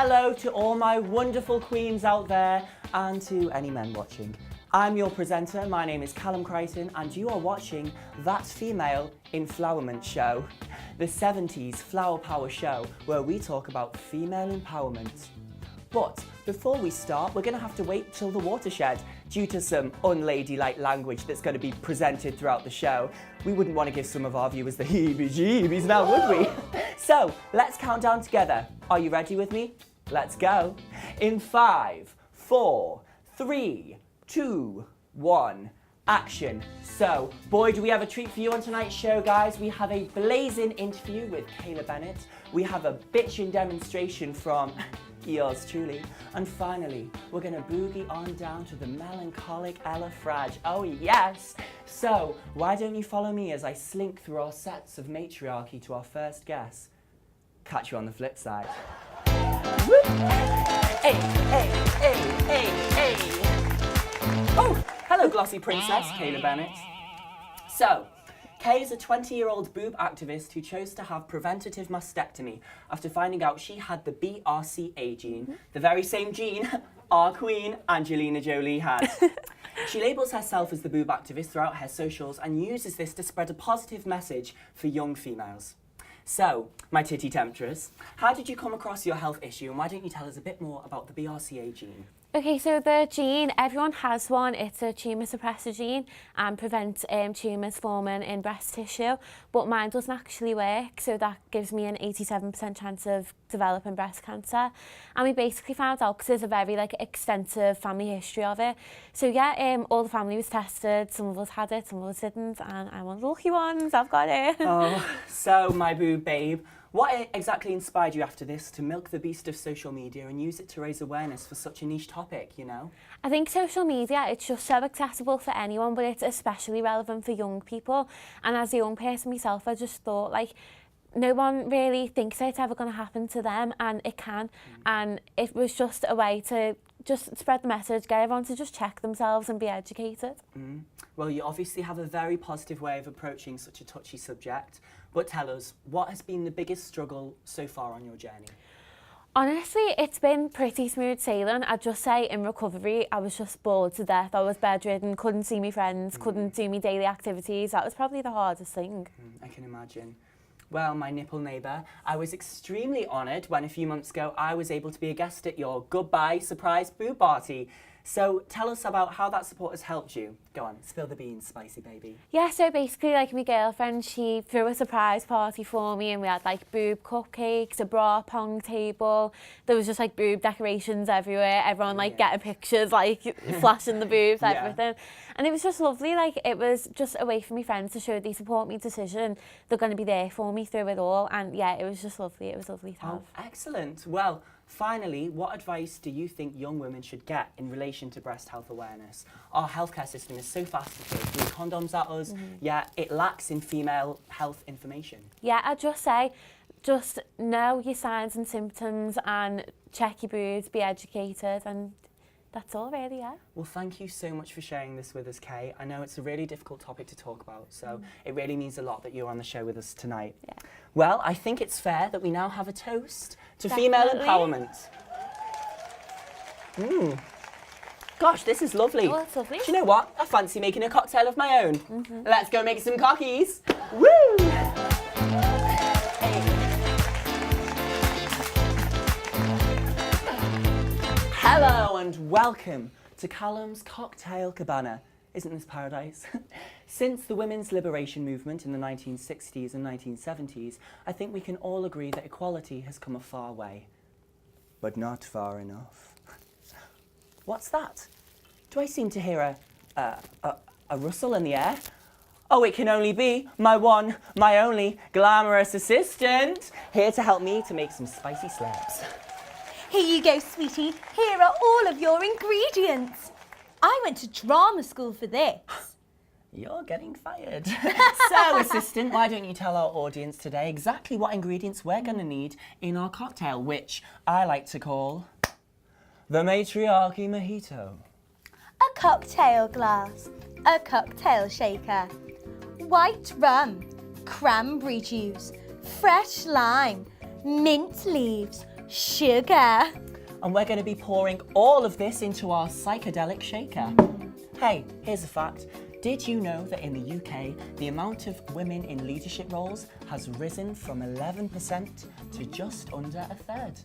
hello to all my wonderful queens out there and to any men watching. I'm your presenter, my name is Callum Crighton, and you are watching That's Female Enflowerment show, the 70s flower power show where we talk about female empowerment. But before we start, we're going to have to wait till the watershed due to some unladylike language that's going to be presented throughout the show. We wouldn't want to give some of our viewers the heebie-jeebies now, would we? So, let's count down together. Are you ready with me? Let's go. In 5, 4, 3, 2, 1, action. So, boy, do we have a treat for you on tonight's show, guys. We have a blazing interview with Bennett. We have a bitchin' demonstration from yours truly. And finally, we're gonna boogie on down to the melancholic Ella Fradge. Oh yes! So, why don't you follow me as I slink through our sets of matriarchy to our first guest. Catch you on the flip side. Woo! Hey, hey, hey, hey, hey! Oh, hello glossy princess, Bennett. So, Kay is a 20-year-old boob activist who chose to have preventative mastectomy after finding out she had the BRCA gene, the very same gene our queen, Angelina Jolie, had. She labels herself as the boob activist throughout her socials and uses this to spread a positive message for young females. So, my titty temptress, how did you come across your health issue, and why don't you tell us a bit more about the BRCA gene? Okay, so the gene, everyone has one. It's a tumour suppressor gene and prevents tumours forming in breast tissue, but mine doesn't actually work, so that gives me an 87% chance of developing breast cancer. And we basically found out because there's a very extensive family history of it. So yeah, all the family was tested, some of us had it, some of us didn't, and I'm one of the lucky ones, I've got it. Oh, so my boob babe. What exactly inspired you after this to milk the beast of social media and use it to raise awareness for such a niche topic, you know? I think social media, it's just so accessible for anyone, but it's especially relevant for young people. And as a young person myself, I just thought, no one really thinks it's ever going to happen to them, and it can. And it was just a way to just spread the message, get everyone to just check themselves and be educated. Well, you obviously have a very positive way of approaching such a touchy subject, but tell us, what has been the biggest struggle so far on your journey? Honestly, it's been pretty smooth sailing. I'd just say in recovery, I was just bored to death. I was bedridden, couldn't see my friends, couldn't do my daily activities. That was probably the hardest thing. I can imagine. Well, my nipple neighbour, I was extremely honoured when a few months ago I was able to be a guest at your goodbye surprise boob party. So tell us about how that support has helped you. Go on, spill the beans, spicy baby. Yeah, so basically my girlfriend, she threw a surprise party for me and we had boob cupcakes, a bra pong table. There was just boob decorations everywhere. Everyone getting pictures, flashing the boobs, everything. And it was just lovely. It was just a way for my friends to show they support my decision. They're going to be there for me through it all. And yeah, it was just lovely. It was lovely to have. Oh, excellent. Well, finally, what advice do you think young women should get in relation to breast health awareness? Our healthcare system is so fast to throw condoms at us, yet it lacks in female health information. Yeah, I'd just say, just know your signs and symptoms and check your boobs, be educated, and that's all really, yeah. Well, thank you so much for sharing this with us, Kay. I know it's a really difficult topic to talk about, so it really means a lot that you're on the show with us tonight. Yeah. Well, I think it's fair that we now have a toast to female empowerment. Gosh, this is lovely. Oh, it's lovely. Do you know what? I fancy making a cocktail of my own. Let's go make some cockies. Woo! Hello and welcome to Callum's Cocktail Cabana. Isn't this paradise? Since the women's liberation movement in the 1960s and 1970s, I think we can all agree that equality has come a far way. But not far enough. What's that? Do I seem to hear a rustle in the air? Oh, it can only be my one, my only glamorous assistant, here to help me to make some spicy slabs. Here you go, sweetie. Here are all of your ingredients. I went to drama school for this. You're getting fired. So, assistant, why don't you tell our audience today exactly what ingredients we're going to need in our cocktail, which I like to call the matriarchy mojito. A cocktail glass, a cocktail shaker, white rum, cranberry juice, fresh lime, mint leaves, sugar. And we're going to be pouring all of this into our psychedelic shaker. Hey, here's a fact. Did you know that in the UK, the amount of women in leadership roles has risen from 11% to just under a third?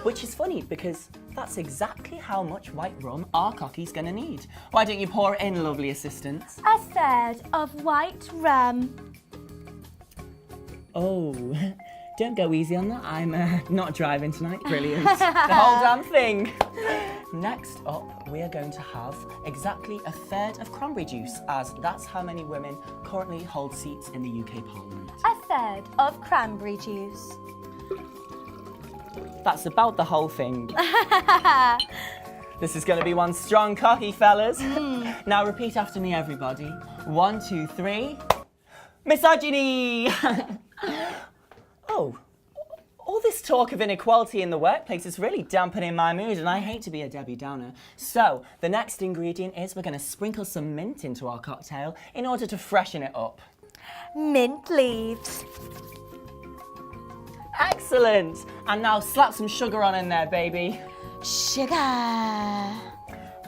Which is funny because that's exactly how much white rum our cockie's going to need. Why don't you pour it in, lovely assistants? A third of white rum. Oh, don't go easy on that. I'm not driving tonight. Brilliant. The whole damn thing. Next up, we are going to have exactly a third of cranberry juice, as that's how many women currently hold seats in the UK Parliament. A third of cranberry juice. That's about the whole thing. This is going to be one strong cocky, fellas. Now repeat after me, everybody. 1, 2, 3. Misogyny! Oh. All this talk of inequality in the workplace is really dampening my mood, and I hate to be a Debbie Downer. So, the next ingredient is we're going to sprinkle some mint into our cocktail in order to freshen it up. Mint leaves. Excellent! And now slap some sugar on in there, baby. Sugar.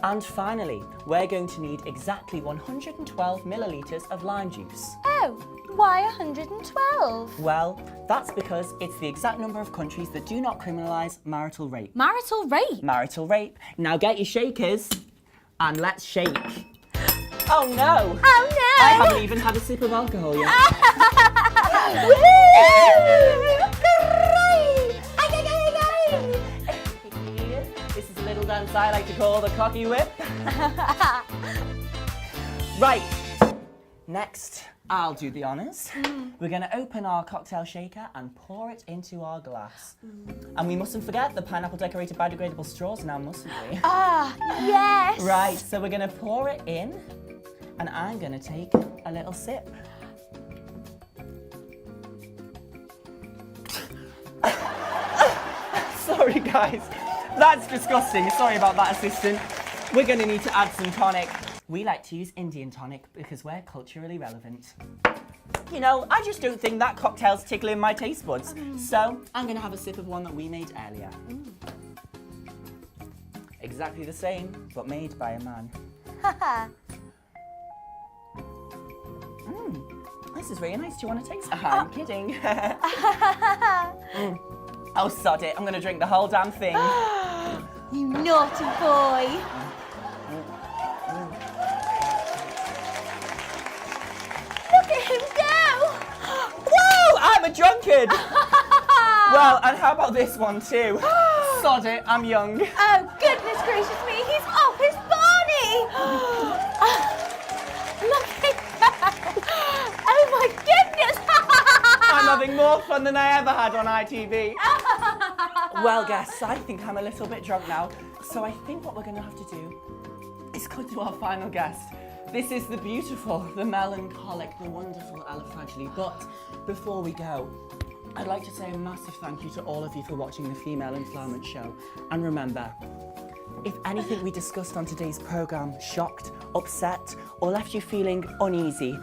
And finally, we're going to need exactly 112 millilitres of lime juice. Oh, why 112? Well, that's because it's the exact number of countries that do not criminalise marital rape. Marital rape? Marital rape. Now get your shakers and let's shake. Oh no! Oh no! I haven't even had a sip of alcohol yet. This is a little dance I like to call the cocky whip. Right, next I'll do the honours. We're going to open our cocktail shaker and pour it into our glass. And we mustn't forget the pineapple decorated biodegradable straws now, mustn't we? Ah, yes. Right, so we're going to pour it in and I'm going to take a little sip. Sorry guys, that's disgusting. Sorry about that, assistant. We're going to need to add some tonic. We like to use Indian tonic because we're culturally relevant. You know, I just don't think that cocktail's tickling my taste buds. So I'm going to have a sip of one that we made earlier. Exactly the same, but made by a man. This is really nice. Do you want to taste it? I'm kidding. Oh, sod it. I'm going to drink the whole damn thing. You naughty boy. Look at him go. Whoa! I'm a drunkard. Well, and how about this one too? Sod it. I'm young. Oh, goodness gracious me. He's off his body. Look at that. Oh, my goodness. I'm having more fun than I ever had on ITV. Well, guests, I think I'm a little bit drunk now, so I think what we're going to have to do is go to our final guest. This is the beautiful, the melancholic, the wonderful Ella Fradge. But before we go, I'd like to say a massive thank you to all of you for watching the Female Enflowerment show. And remember, if anything we discussed on today's programme shocked, upset, or left you feeling uneasy,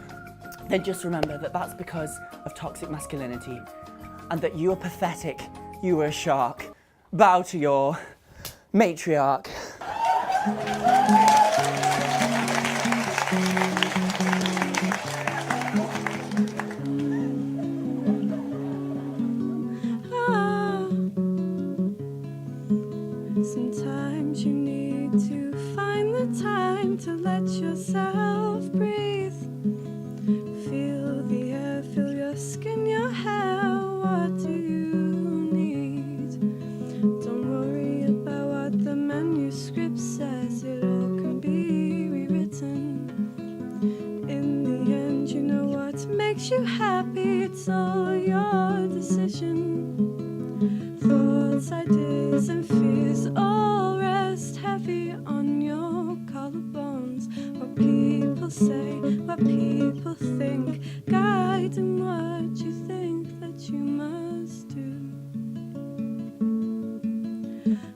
then just remember that that's because of toxic masculinity and that you are pathetic, you were a shark. Bow to your matriarch. Sometimes you need to find the time to let yourself breathe. Feel the air, feel your skin, your hair. What do you need? Don't worry about what the manuscript says. It all can be rewritten. In the end, you know what makes you happy. It's all your decision. Thoughts, ideas, and fears all rest heavy on your collarbones. What people say, what people think, guiding what you think that you must do.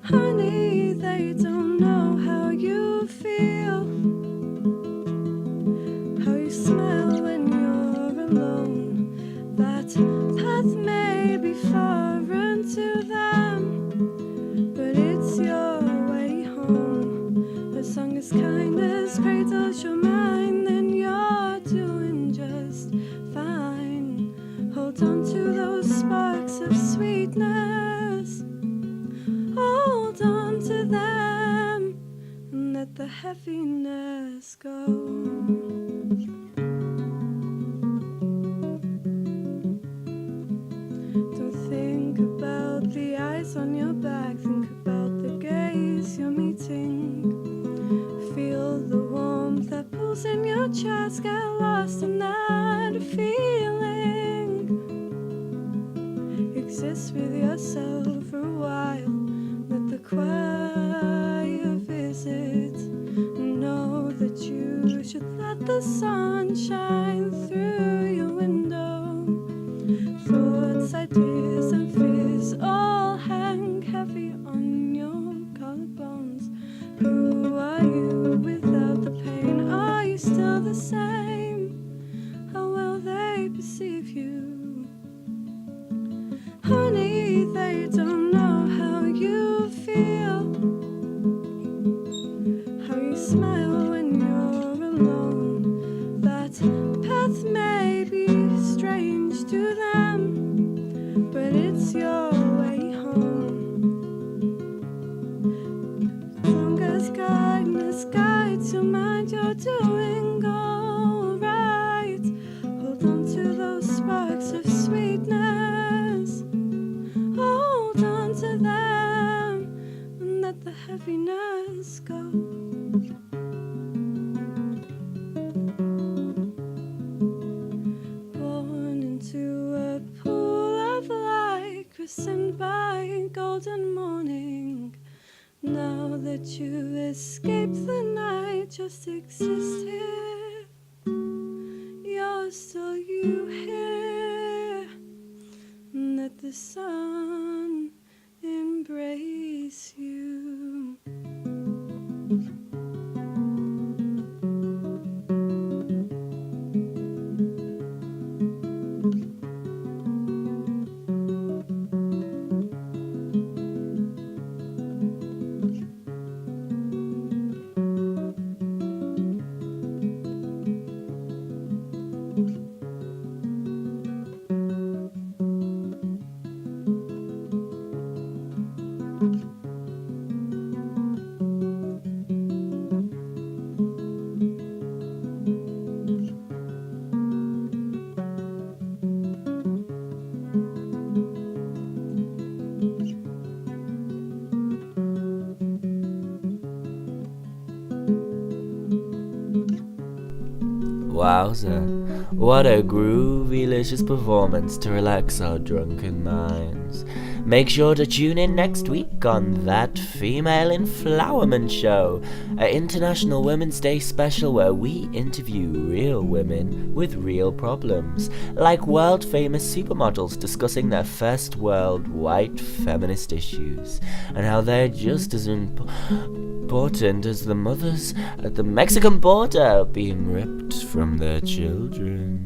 Honey, they don't know how you feel, how you smell when you're alone. That path may be foreign to them. as kindness cradles your mind, then you're doing just fine. Hold on to those sparks of sweetness. Hold on to them and let the heaviness go. Don't think about the eyes on your back, think about the gaze you're meeting. Feel the warmth that pulls in your chest, get lost in that feeling. Exist with yourself for a while, let the choir visit. Know that you should let the sun shine through your window. Thoughts, ideas and fears all hang heavy on your collarbones. Who are you without the pain? Are you still the same? How will they perceive you? Honey, they don't know how you feel, how you smile when you're alone. That path may be strange to them, but it's your way home. As long as kindness guides your mind, you're doing all right. Hold on to those sparks of sweetness. Hold on to them and let the heaviness go. Born into a pool of light, christened by golden morning. Now that you escaped the night, just exist here. You're still you here. And let the sun embrace you. Wowza, what a groovy-licious performance to relax our drunken minds. Make sure to tune in next week on That Female Enflowerment Show, an International Women's Day special where we interview real women with real problems, like world-famous supermodels discussing their first world white feminist issues, and how they're just as important as the mothers at the Mexican border being ripped from their children.